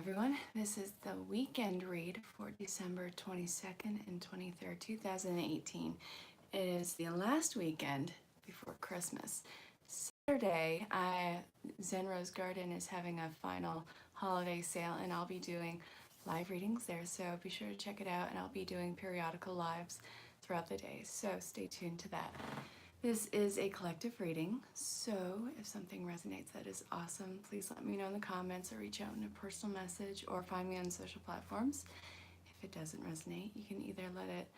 everyone. This is the weekend read for December 22nd and 23rd, 2018. It is the last weekend before Christmas. Saturday, Zen Rose Garden is having a final holiday sale, and I'll be doing live readings there, so be sure to check it out, and I'll be doing periodical lives throughout the day, so stay tuned to that. This is a collective reading, so if something resonates, that is awesome. Please let me know in the comments or reach out in a personal message or find me on social platforms. If it doesn't resonate, you can either let it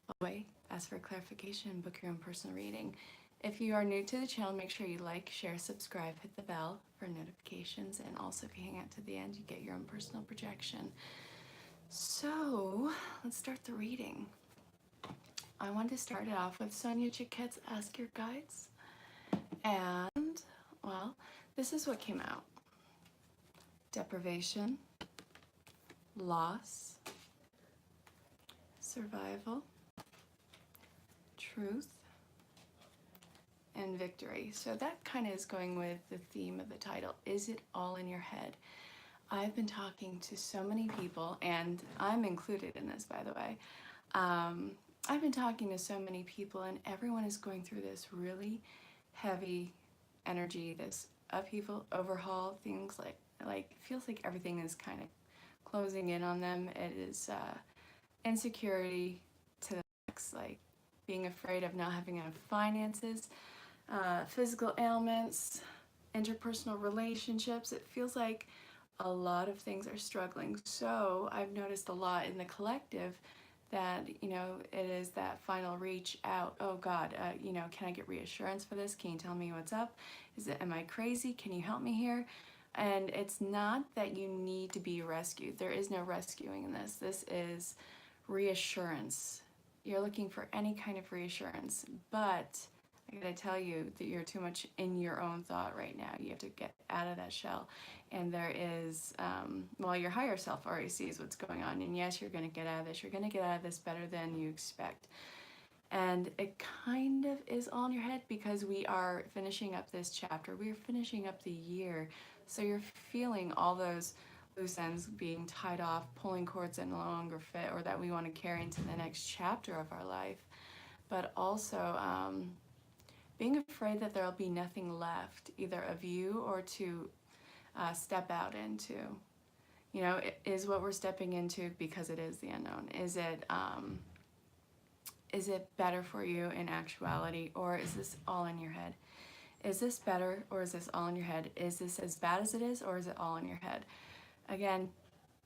fall away, ask for clarification, and book your own personal reading. If you are new to the channel, make sure you like, share, subscribe, hit the bell for notifications, and also if you hang out to the end, you get your own personal projection. So let's start the reading. I want to start it off with Sonia Chiquette's Ask Your Guides. And, well, this is what came out. Deprivation, loss, survival, truth, and victory. So that kind of is going with the theme of the title. Is it all in your head? I've been talking to so many people, and I'm included in this, by the way. I've been talking to so many people, and everyone is going through this really heavy energy, this upheaval, overhaul, things like feels like everything is kind of closing in on them. It is insecurity to the max, like being afraid of not having enough finances, physical ailments, interpersonal relationships. It feels like a lot of things are struggling. So I've noticed a lot in the collective that, you know, it is that final reach out. Oh God, you know, can I get reassurance for this? Can you tell me what's up? Am I crazy? Can you help me here? And it's not that you need to be rescued. There is no rescuing in this. This is reassurance. You're looking for any kind of reassurance, but I gotta tell you that you're too much in your own thought right now. You have to get out of that shell. And there is, well, your higher self already sees what's going on. And yes, you're gonna get out of this. You're gonna get out of this better than you expect. And it kind of is all in your head because we are finishing up this chapter. We are finishing up the year. So you're feeling all those loose ends being tied off, pulling cords that no longer fit or that we want to carry into the next chapter of our life. But also, being afraid that there'll be nothing left, either of you or to step out into. You know, is what we're stepping into because it is the unknown. Is it better for you in actuality, or is this all in your head? Is this better, or is this all in your head? Is this as bad as it is, or is it all in your head? Again,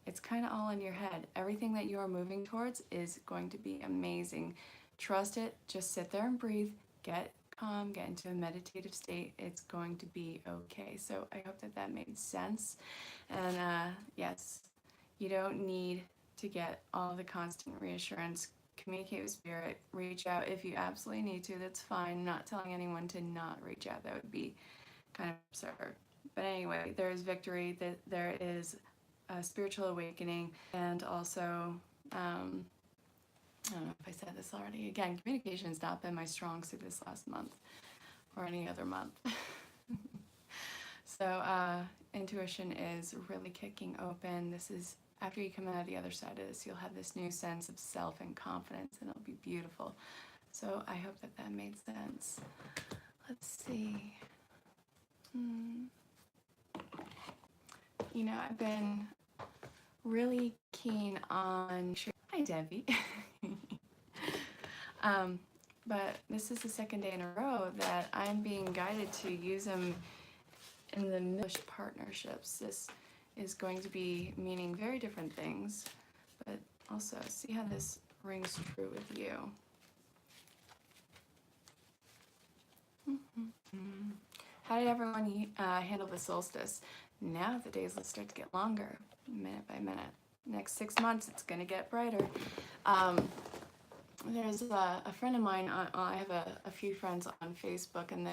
it's kind of all in your head. Everything that you are moving towards is going to be amazing. Trust it. Just sit there and breathe. Get calm, get into a meditative state. It's going to be okay. So I hope that that made sense. And yes, you don't need to get all the constant reassurance. Communicate with spirit, reach out if you absolutely need to. That's fine. I'm not telling anyone to not reach out. That would be kind of absurd. But anyway, there is victory, that there is a spiritual awakening, and also I don't know if I said this already. Again, communication has not been my strong suit this last month or any other month. So intuition is really kicking open. This is, after you come out of the other side of this, you'll have this new sense of self and confidence, and it'll be beautiful. So I hope that that made sense. Let's see. You know, I've been really keen on... Hi, Debbie. But this is the second day in a row that I'm being guided to use them in the middle of partnerships. This is going to be meaning very different things, but also see how this rings true with you. How did everyone handle the solstice? Now the days will start to get longer, minute by minute. Next 6 months, it's going to get brighter. There's a friend of mine, I have a few friends on Facebook, and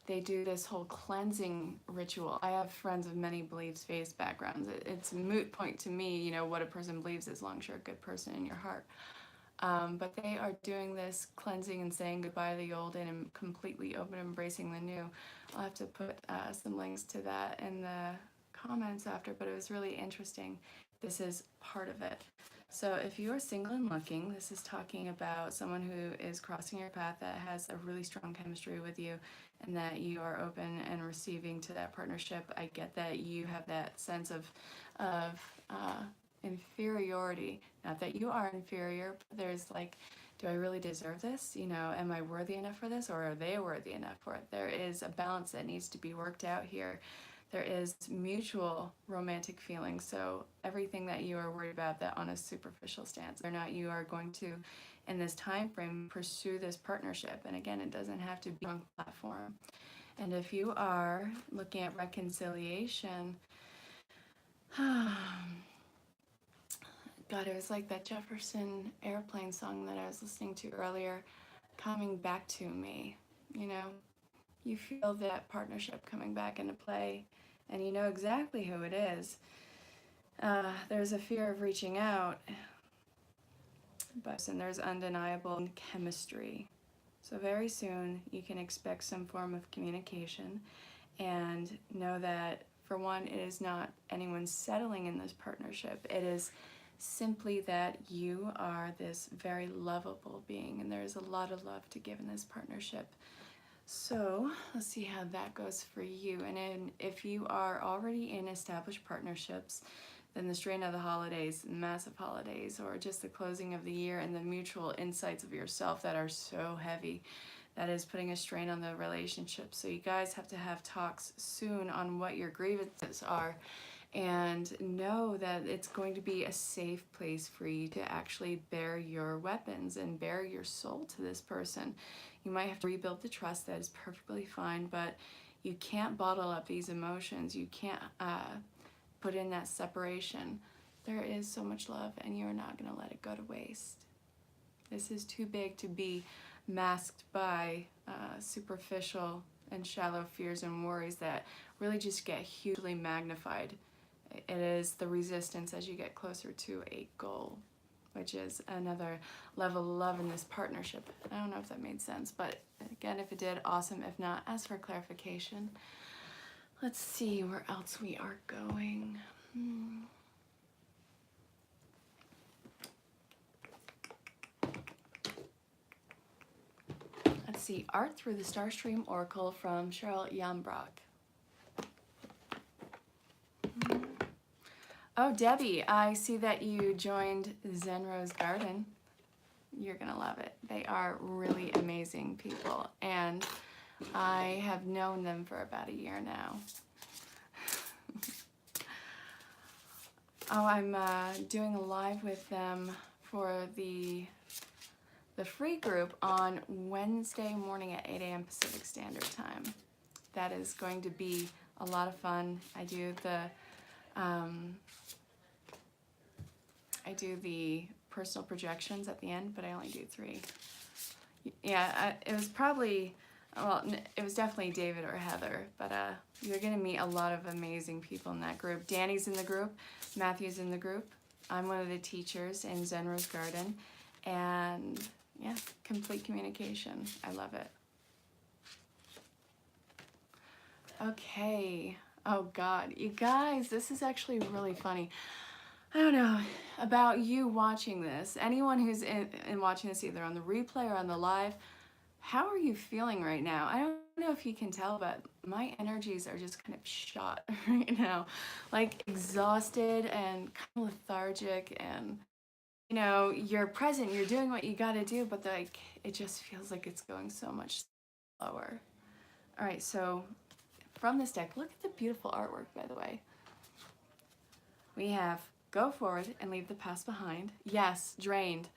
they do this whole cleansing ritual. I have friends of many beliefs-based backgrounds. It's a moot point to me, you know, what a person believes as long as you're a good person in your heart. But they are doing this cleansing and saying goodbye to the old and completely open, embracing the new. I'll have to put some links to that in the comments after, but it was really interesting. This is part of it. So if you are single and looking, this is talking about someone who is crossing your path that has a really strong chemistry with you and that you are open and receiving to that partnership. I get that you have that sense of inferiority. Not that you are inferior, but there's like, do I really deserve this? You know, am I worthy enough for this, or are they worthy enough for it? There is a balance that needs to be worked out here. There is mutual romantic feelings, so everything that you are worried about that on a superficial stance, or not you are going to, in this time frame, pursue this partnership. And again, it doesn't have to be on platform. And if you are looking at reconciliation, God, it was like that Jefferson Airplane song that I was listening to earlier, coming back to me. You know, you feel that partnership coming back into play, and you know exactly who it is. There's a fear of reaching out, but there's undeniable chemistry. So very soon you can expect some form of communication, and know that, for one, it is not anyone settling in this partnership. It is simply that you are this very lovable being, and there is a lot of love to give in this partnership. So let's see how that goes for you. And if you are already in established partnerships, then the strain of the holidays, massive holidays, or just the closing of the year and the mutual insights of yourself that are so heavy, that is putting a strain on the relationship. So you guys have to have talks soon on what your grievances are, and know that it's going to be a safe place for you to actually bare your weapons and bare your soul to this person. You might have to rebuild the trust. That is perfectly fine, but you can't bottle up these emotions. You can't put in that separation. There is so much love, and you're not going to let it go to waste. This is too big to be masked by superficial and shallow fears and worries that really just get hugely magnified. It is the resistance as you get closer to a goal, which is another level of love in this partnership. I don't know if that made sense, but again, if it did, awesome. If not, ask for clarification. Let's see where else we are going. Let's see, Art Through the Starstream Oracle from Cheryl Yambrock. Oh, Debbie, I see that you joined Zen Rose Garden. You're gonna love it. They are really amazing people, and I have known them for about a year now. Oh, I'm doing a live with them for the free group on Wednesday morning at 8 a.m. Pacific Standard Time. That is going to be a lot of fun. I do the personal projections at the end, but I only do 3. Yeah, it was probably, well, it was definitely David or Heather, but you're going to meet a lot of amazing people in that group. Danny's in the group, Matthew's in the group. I'm one of the teachers in Zen Rose Garden, and yeah, complete communication. I love it. Okay. Oh God, you guys, this is actually really funny. I don't know about you watching this. Anyone who's in watching this either on the replay or on the live, how are you feeling right now? I don't know if you can tell, but my energies are just kind of shot right now. Like exhausted and kind of lethargic, and you know, you're present, you're doing what you gotta do, but like it just feels like it's going so much slower. All right, so from this deck, look at the beautiful artwork, by the way. We have go forward and leave the past behind. Yes, drained.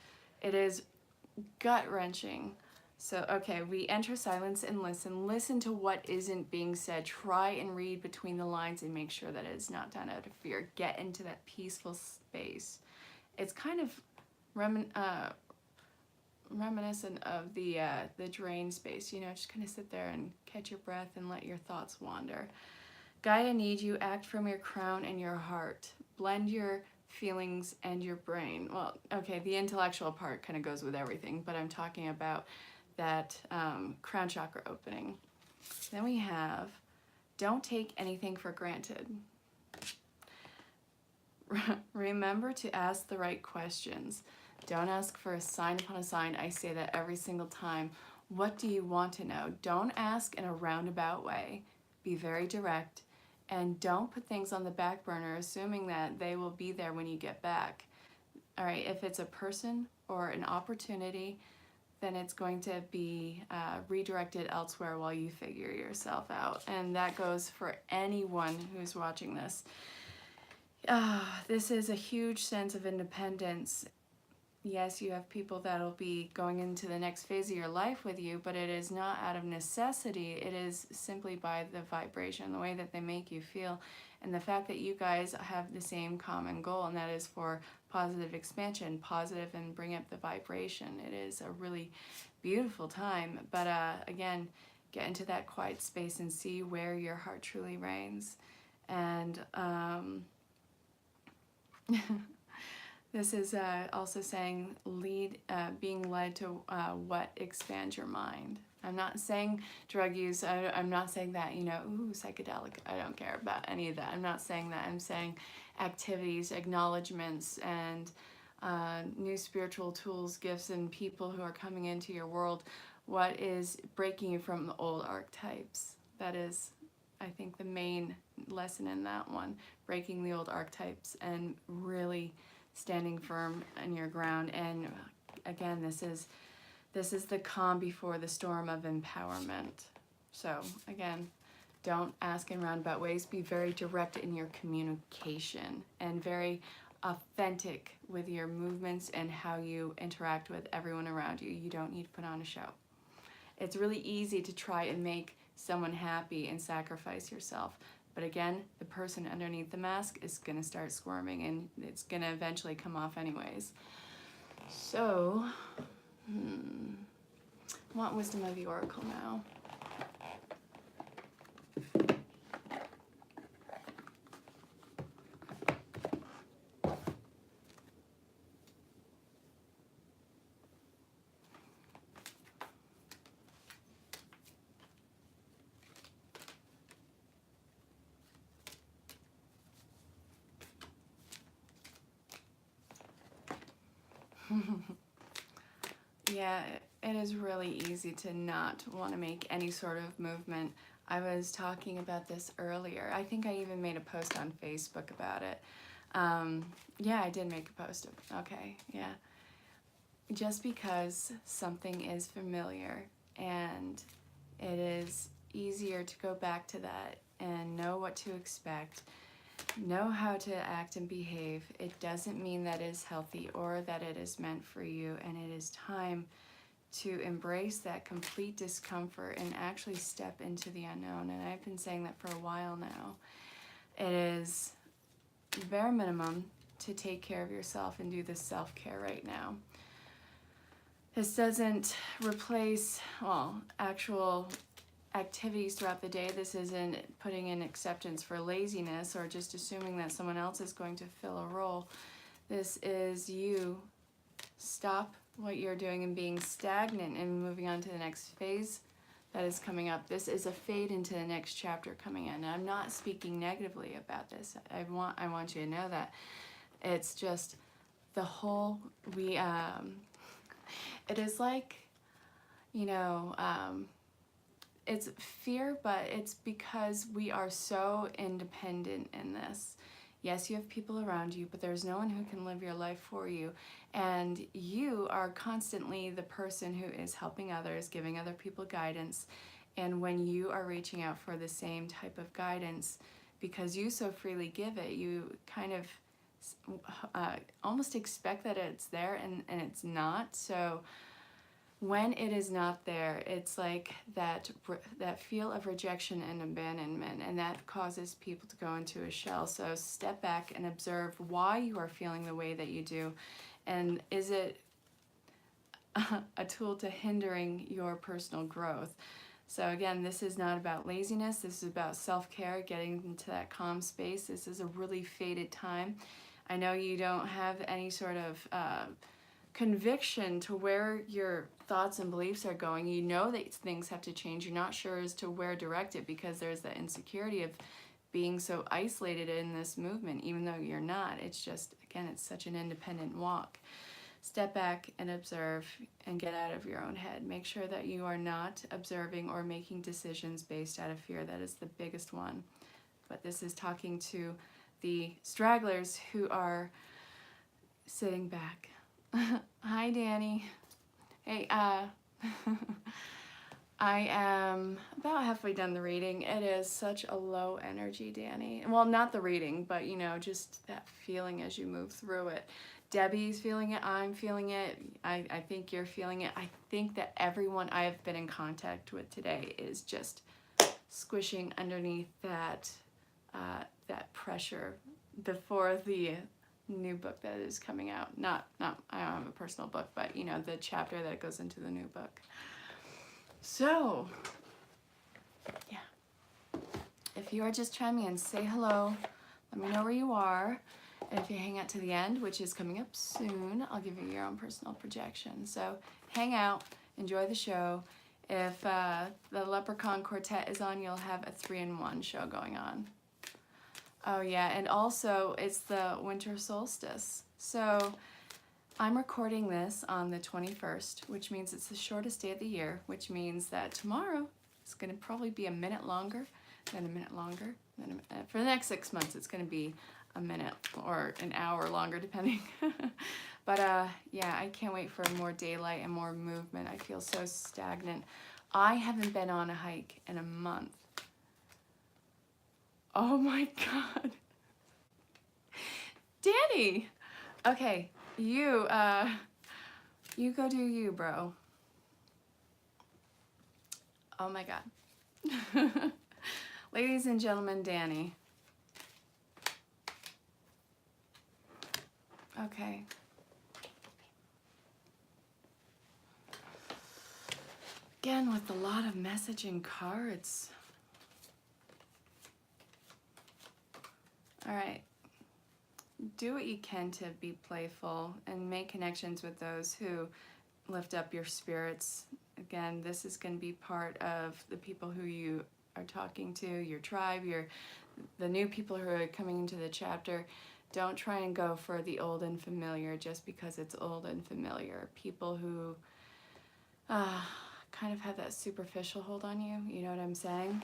It is gut-wrenching. So, okay, we enter silence and listen. Listen to what isn't being said. Try and read between the lines and make sure that it's not done out of fear. Get into that peaceful space. It's kind of reminiscent of the drain space. You know, just kind of sit there and catch your breath and let your thoughts wander. Gaia needs you. Act from your crown and your heart. Blend your feelings and your brain. Well, okay, the intellectual part kind of goes with everything, but I'm talking about that crown chakra opening. Then we have, don't take anything for granted. Remember to ask the right questions. Don't ask for a sign upon a sign. I say that every single time. What do you want to know? Don't ask in a roundabout way. Be very direct, and don't put things on the back burner assuming that they will be there when you get back. All right, if it's a person or an opportunity, then it's going to be redirected elsewhere while you figure yourself out. And that goes for anyone who's watching this. This is a huge sense of independence. Yes, you have people that'll be going into the next phase of your life with you, but it is not out of necessity. It is simply by the vibration, the way that they make you feel, and the fact that you guys have the same common goal, and that is for positive expansion, positive, and bring up the vibration. It is a really beautiful time, but again, get into that quiet space and see where your heart truly reigns. And this is also saying being led to what expands your mind. I'm not saying drug use. I'm not saying that, ooh, psychedelic. I don't care about any of that. I'm not saying that. I'm saying activities, acknowledgments, and new spiritual tools, gifts, and people who are coming into your world. What is breaking you from the old archetypes? That is, I think, the main lesson in that one. Breaking the old archetypes and really standing firm in your ground. And again, this is the calm before the storm of empowerment. So again, don't ask in roundabout ways. Be very direct in your communication and very authentic with your movements and how you interact with everyone around you. You don't need to put on a show. It's really easy to try and make someone happy and sacrifice yourself. But again, the person underneath the mask is going to start squirming, and it's going to eventually come off anyways. So, I want wisdom of the oracle now. Yeah, it is really easy to not want to make any sort of movement. I was talking about this earlier. I think I even made a post on Facebook about it. Yeah, I did make a post. Okay, yeah. Just because something is familiar and it is easier to go back to that and know what to expect, know how to act and behave, it doesn't mean that it is healthy or that it is meant for you. And it is time to embrace that complete discomfort and actually step into the unknown. And I've been saying that for a while now. It is bare minimum to take care of yourself and do this self-care right now. This doesn't replace, actual activities throughout the day. This isn't putting in acceptance for laziness or just assuming that someone else is going to fill a role. This is you stop what you're doing and being stagnant and moving on to the next phase that is coming up. This is a fade into the next chapter coming in. And I'm not speaking negatively about this. I want you to know that. It's just the whole, it is like, it's fear, but it's because we are so independent in this. Yes, you have people around you, but there's no one who can live your life for you. And you are constantly the person who is helping others, giving other people guidance. And when you are reaching out for the same type of guidance, because you so freely give it, you kind of almost expect that it's there, and it's not. So when it is not there, it's like that feel of rejection and abandonment, and that causes people to go into a shell. So step back and observe why you are feeling the way that you do, and is it a tool to hindering your personal growth? So again, this is not about laziness. This is about self-care, getting into that calm space. This is a really faded time. I know you don't have any sort of conviction to where your thoughts and beliefs are going. You know that things have to change. You're not sure as to where to direct it because there's the insecurity of being so isolated in this movement, even though you're not. It's just, again, it's such an independent walk. Step back and observe and get out of your own head. Make sure that you are not observing or making decisions based out of fear. That is the biggest one. But this is talking to the stragglers who are sitting back. Hi, Danny. Hey, I am about halfway done the reading. It is such a low energy, Danny. Well, not the reading, but you know, just that feeling as you move through it. Debbie's feeling it, I'm feeling it, I think you're feeling it. I think that everyone I have been in contact with today is just squishing underneath that that pressure before the new book that is coming out. Not I don't have a personal book, but you know, the chapter that goes into the new book. So, yeah. If you are just chiming in, say hello. Let me know where you are. And if you hang out to the end, which is coming up soon, I'll give you your own personal projection. So hang out, enjoy the show. If the Leprechaun Quartet is on, you'll have a 3-in-1 show going on. Oh yeah, and also it's the winter solstice. So I'm recording this on the 21st, which means it's the shortest day of the year, which means that tomorrow is going to probably be a minute longer, then a minute longer. Then for the next 6 months, it's going to be a minute or an hour longer, depending. But yeah, I can't wait for more daylight and more movement. I feel so stagnant. I haven't been on a hike in a month. Oh my God. Danny! Okay, you go do you, bro. Oh my God. Ladies and gentlemen, Danny. Okay. Again, with a lot of messaging cards. All right. Do what you can to be playful and make connections with those who lift up your spirits. Again, this is going to be part of the people who you are talking to, your tribe, the new people who are coming into the chapter. Don't try and go for the old and familiar just because it's old and familiar. People who kind of have that superficial hold on you, you know what I'm saying?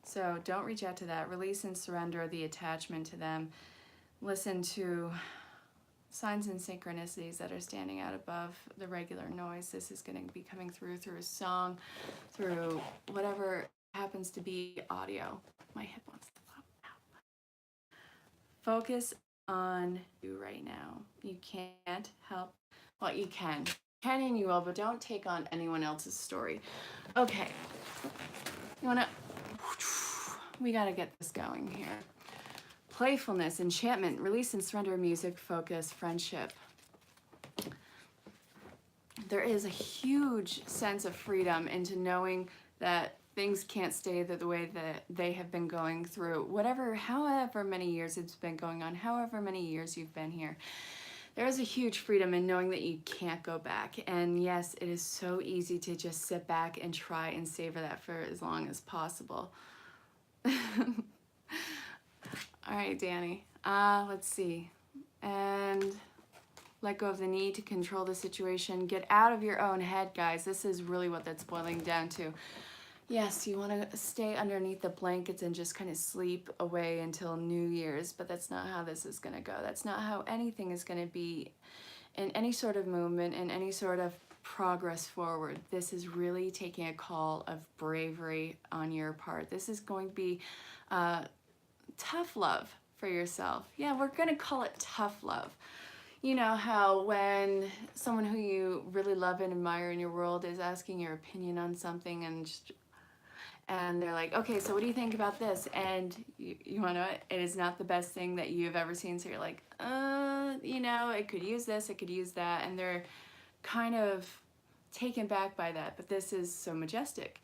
So don't reach out to that. Release and surrender the attachment to them. Listen to signs and synchronicities that are standing out above the regular noise. This is going to be coming through a song, through whatever happens to be audio. My hip wants to pop out. Focus on you right now. You can't help, well, you can and you will, but don't take on anyone else's story. Okay, we gotta get this going here. Playfulness, enchantment, release and surrender, music, focus, friendship. There is a huge sense of freedom into knowing that things can't stay the way that they have been going through, however many years it's been going on, however many years you've been here. There is a huge freedom in knowing that you can't go back. And yes, it is so easy to just sit back and try and savor that for as long as possible. All right, Danny, let's see. And let go of the need to control the situation. Get out of your own head, guys. This is really what that's boiling down to. Yes, you want to stay underneath the blankets and just kind of sleep away until New Year's, but that's not how this is going to go. That's not how anything is going to be in any sort of movement, in any sort of progress forward. This is really taking a call of bravery on your part. This is going to be tough love for yourself. Yeah, we're going to call it tough love. You know how when someone who you really love and admire in your world is asking your opinion on something and they're like, okay, so what do you think about this? And you want to know it is not the best thing that you've ever seen. So you're like, you know, it could use this, it could use that. And they're kind of taken back by that. But this is so majestic.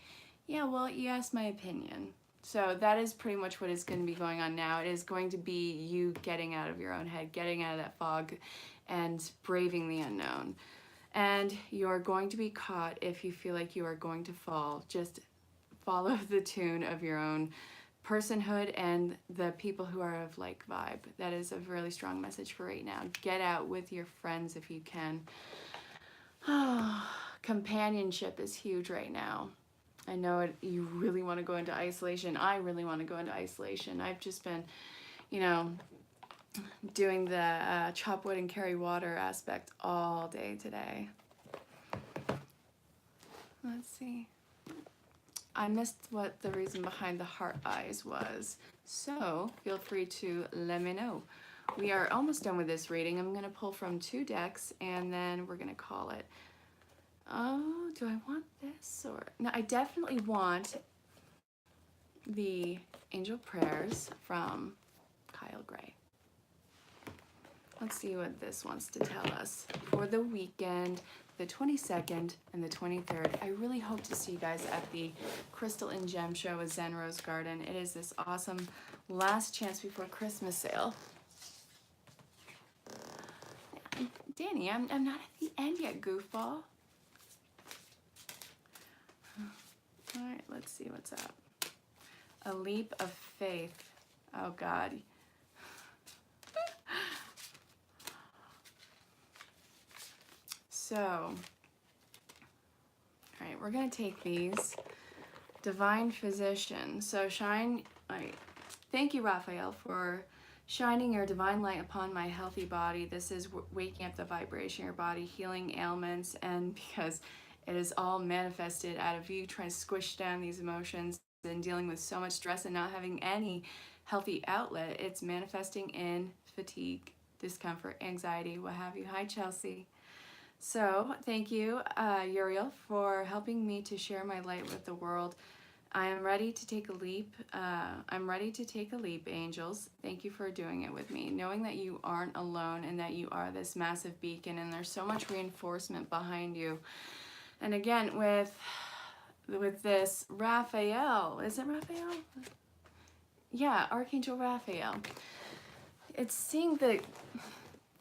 Yeah, well, you asked my opinion. So that is pretty much what is going to be going on now. It is going to be you getting out of your own head, getting out of that fog and braving the unknown. And you're going to be caught if you feel like you are going to fall. Just follow the tune of your own personhood and the people who are of like vibe. That is a really strong message for right now. Get out with your friends if you can. Companionship is huge right now. I know it, you really want to go into isolation. I really want to go into isolation. I've just been, you know, doing the chop wood and carry water aspect all day today. Let's see. I missed what the reason behind the heart eyes was, so feel free to let me know. We are almost done with this reading. I'm going to pull from 2 decks and then we're going to call it. Oh, do I want this or no? I definitely want the Angel Prayers from Kyle Gray. Let's see what this wants to tell us for the weekend, the 22nd and the 23rd. I really hope to see you guys at the Crystal and Gem Show with Zen Rose Garden. It is this awesome last chance before Christmas sale. Danny, I'm not at the end yet, goofball. All right, let's see what's up. A leap of faith. Oh, God. So, all right, we're going to take these. Divine Physician. So thank you, Raphael, for shining your divine light upon my healthy body. This is waking up the vibration of your body, healing ailments, and because it is all manifested out of you trying to squish down these emotions and dealing with so much stress and not having any healthy outlet, it's manifesting in fatigue, discomfort, anxiety, what have you. Hi, Chelsea. So thank you, Uriel, for helping me to share my light with the world. I am ready to take a leap. I'm ready to take a leap, angels. Thank you for doing it with me. Knowing that you aren't alone and that you are this massive beacon and there's so much reinforcement behind you. And again, with this Raphael, is it Raphael? Yeah, Archangel Raphael. It's seeing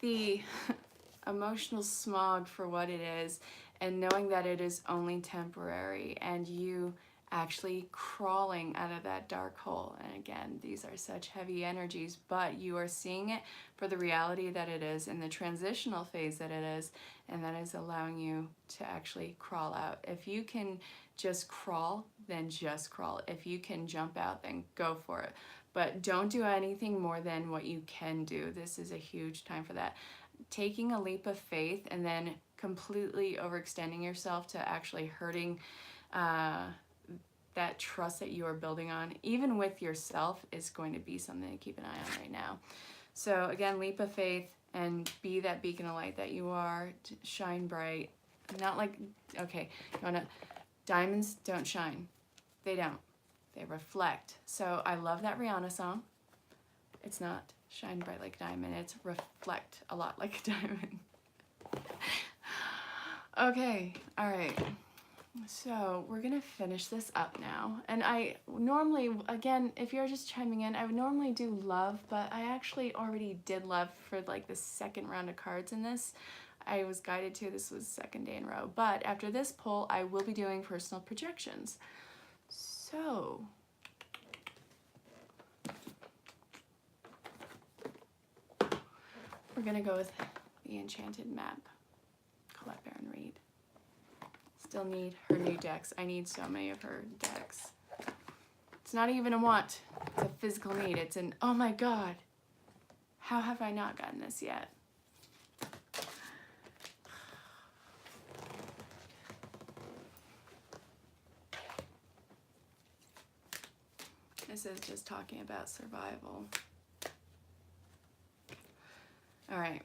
the emotional smog for what it is and knowing that it is only temporary and you actually crawling out of that dark hole. And again, these are such heavy energies, but you are seeing it for the reality that it is in the transitional phase that it is, and that is allowing you to actually crawl out. If you can just crawl, then just crawl. If you can jump out, then go for it. But don't do anything more than what you can do. This is a huge time for that. Taking a leap of faith and then completely overextending yourself to actually hurting that trust that you are building on, even with yourself, is going to be something to keep an eye on right now. So again, leap of faith and be that beacon of light that you are. Shine bright. Not like, okay, you wanna, diamonds don't shine. They don't. They reflect. So I love that Rihanna song. It's not shine bright like a diamond, it's reflect a lot like a diamond. Okay, all right. So we're gonna finish this up now. And I normally, again, if you're just chiming in, I would normally do love, but I actually already did love for like the second round of cards in this. I was guided to, this was the 2nd day in a row. But after this pull, I will be doing personal projections. So we're gonna go with the Enchanted Map. Colette ErinLyn.Reads. Still need her new decks. I need so many of her decks. It's not even a want. It's a physical need. It's an, oh my God, how have I not gotten this yet? This is just talking about survival. All right.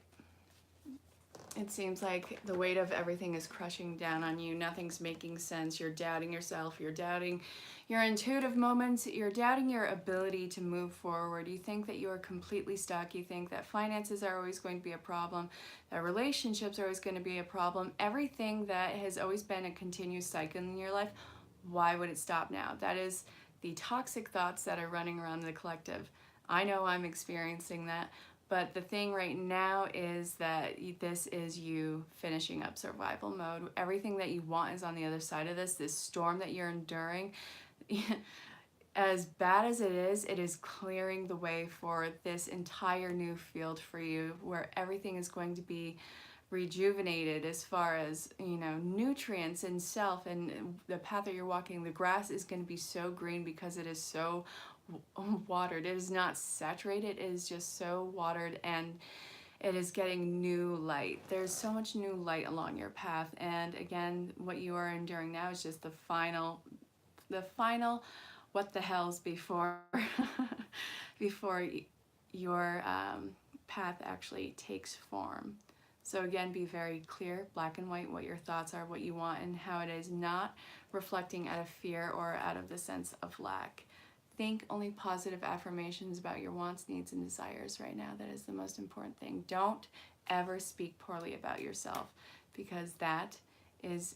It seems like the weight of everything is crushing down on you. Nothing's making sense. You're doubting yourself. You're doubting your intuitive moments. You're doubting your ability to move forward. You think that you are completely stuck. You think that finances are always going to be a problem, that relationships are always going to be a problem. Everything that has always been a continuous cycle in your life, why would it stop now? That is the toxic thoughts that are running around the collective. I know I'm experiencing that. But the thing right now is that this is you finishing up survival mode. Everything that you want is on the other side of this storm that you're enduring. as bad as it is clearing the way for this entire new field for you, where everything is going to be rejuvenated as far as, you know, nutrients and self, and the path that you're walking. The grass is going to be so green because it is so watered. It is not saturated, it is just so watered, and it is getting new light. There's so much new light along your path, and again, what you are enduring now is just the final what the hell's before before your path actually takes form. So again, be very clear, black and white, what your thoughts are, what you want, and how it is not reflecting out of fear or out of the sense of lack. Think only positive affirmations about your wants, needs, and desires right now. That is the most important thing. Don't ever speak poorly about yourself, because that is,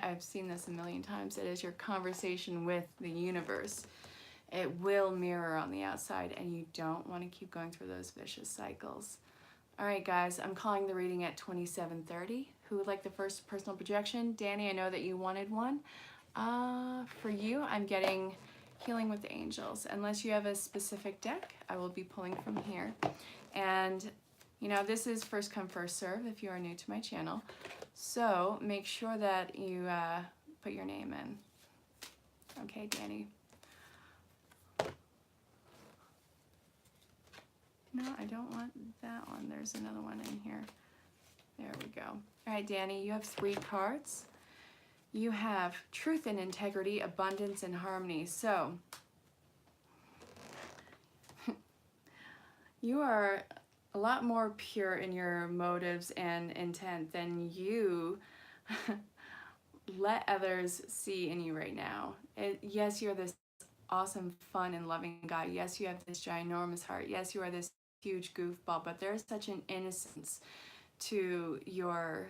I've seen this a million times, it is your conversation with the universe. It will mirror on the outside, and you don't want to keep going through those vicious cycles. All right, guys, I'm calling the reading at 27:30. Who would like the first personal projection? Danny, I know that you wanted one. For you, I'm getting Healing with the Angels. Unless you have a specific deck, I will be pulling from here. And, you know, this is first come, first serve if you are new to my channel. So make sure that you put your name in. Okay, Danny. No, I don't want that one. There's another one in here. There we go. All right, Danny, you have 3 cards. You have Truth and Integrity, Abundance and Harmony. So you are a lot more pure in your motives and intent than you let others see in you right now. Yes, you're this awesome, fun, and loving guy. Yes, you have this ginormous heart. Yes, you are this huge goofball, but there's such an innocence to your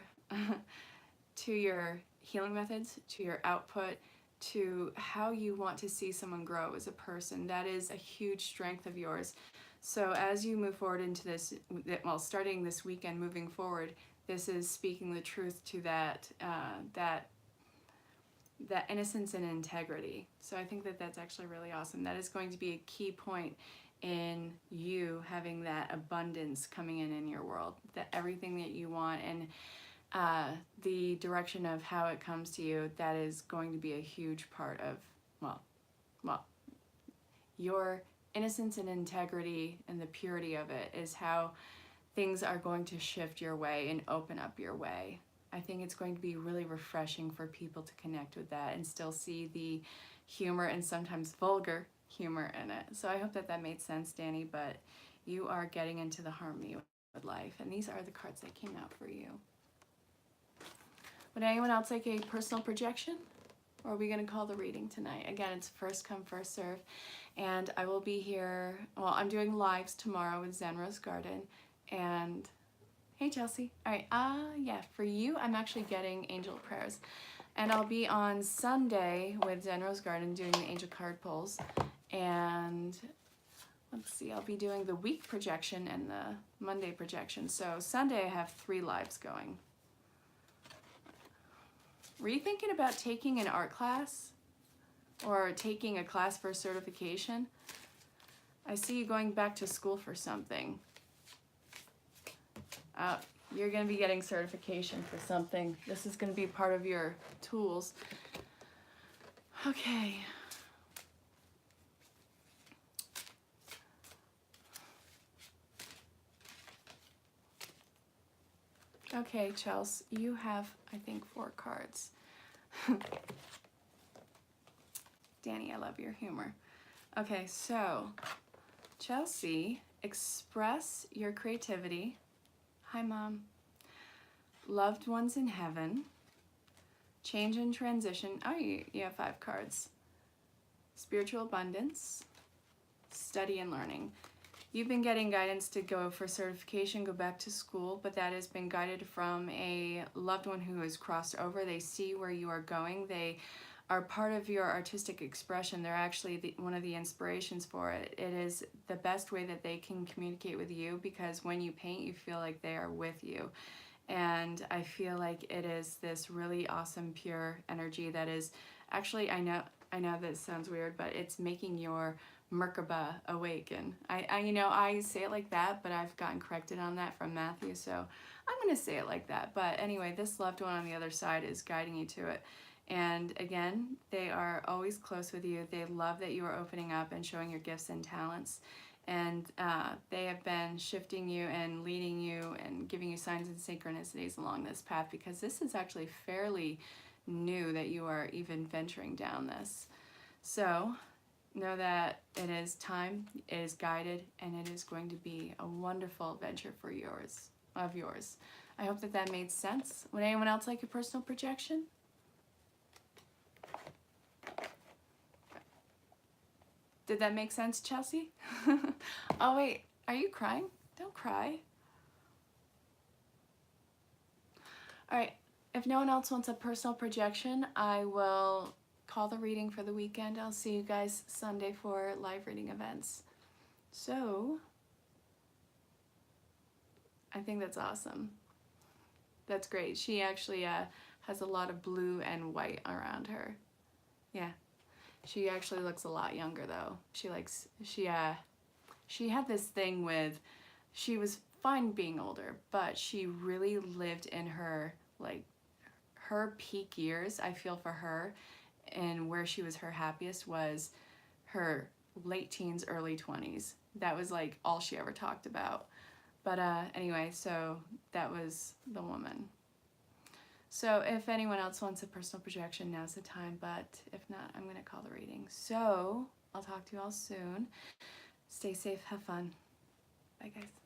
to your healing methods, to your output, to how you want to see someone grow as a person. That is a huge strength of yours. So as you move forward into this, well, starting this weekend, moving forward, this is speaking the truth to that that innocence and integrity. So I think that that's actually really awesome. That is going to be a key point in you having that abundance coming in your world, that everything that you want, and the direction of how it comes to you, that is going to be a huge part of, well, your innocence and integrity and the purity of it is how things are going to shift your way and open up your way. I think it's going to be really refreshing for people to connect with that and still see the humor and sometimes vulgar humor in it. So I hope that that made sense, Danny, but you are getting into the harmony with life, and these are the cards that came out for you. Would anyone else like a personal projection? Or are we going to call the reading tonight? Again, it's first come, first serve. And I will be here, well, I'm doing lives tomorrow with Zen Rose Garden. And, hey Chelsea. All right, yeah, for you, I'm actually getting angel prayers. And I'll be on Sunday with Zen Rose Garden doing the angel card pulls. And let's see, I'll be doing the week projection and the Monday projection. So Sunday I have 3 lives going. Were you thinking about taking an art class or taking a class for certification? I see you going back to school for something. You're going to be getting certification for something. This is going to be part of your tools. Okay. Okay, Chelsea, you have, I think, 4 cards. Danny, I love your humor. Okay, so, Chelsea, express your creativity. Hi, Mom. Loved ones in heaven. Change and transition. Oh, you have 5 cards. Spiritual abundance. Study and learning. You've been getting guidance to go for certification, go back to school, but that has been guided from a loved one who has crossed over. They see where you are going. They are part of your artistic expression. They're actually one of the inspirations for it. It is the best way that they can communicate with you, because when you paint, you feel like they are with you. And I feel like it is this really awesome, pure energy that is actually, I know, I know this sounds weird, but it's making your Merkaba awaken. I say it like that, but I've gotten corrected on that from Matthew, so I'm going to say it like that. But anyway, this loved one on the other side is guiding you to it. And again, they are always close with you. They love that you are opening up and showing your gifts and talents. And they have been shifting you and leading you and giving you signs and synchronicities along this path, because this is actually fairly new that you are even venturing down this. So know that it is time, it is guided, and it is going to be a wonderful adventure for yours. I hope that that made sense. Would anyone else like a personal projection? Did that make sense, Chelsea? Oh wait, are you crying? Don't cry. All right, if no one else wants a personal projection, I will call the reading for the weekend. I'll see you guys Sunday for live reading events. So, I think that's awesome. That's great. She actually has a lot of blue and white around her. Yeah. She actually looks a lot younger though. She had this thing with, she was fine being older, but she really lived in her, like, her peak years, I feel, for her, and where she was her happiest was her late teens, early 20s. That was like all she ever talked about. But anyway, so that was the woman. So if anyone else wants a personal projection, now's the time, but if not, I'm going to call the reading. So I'll talk to you all soon. Stay safe, have fun. Bye, guys.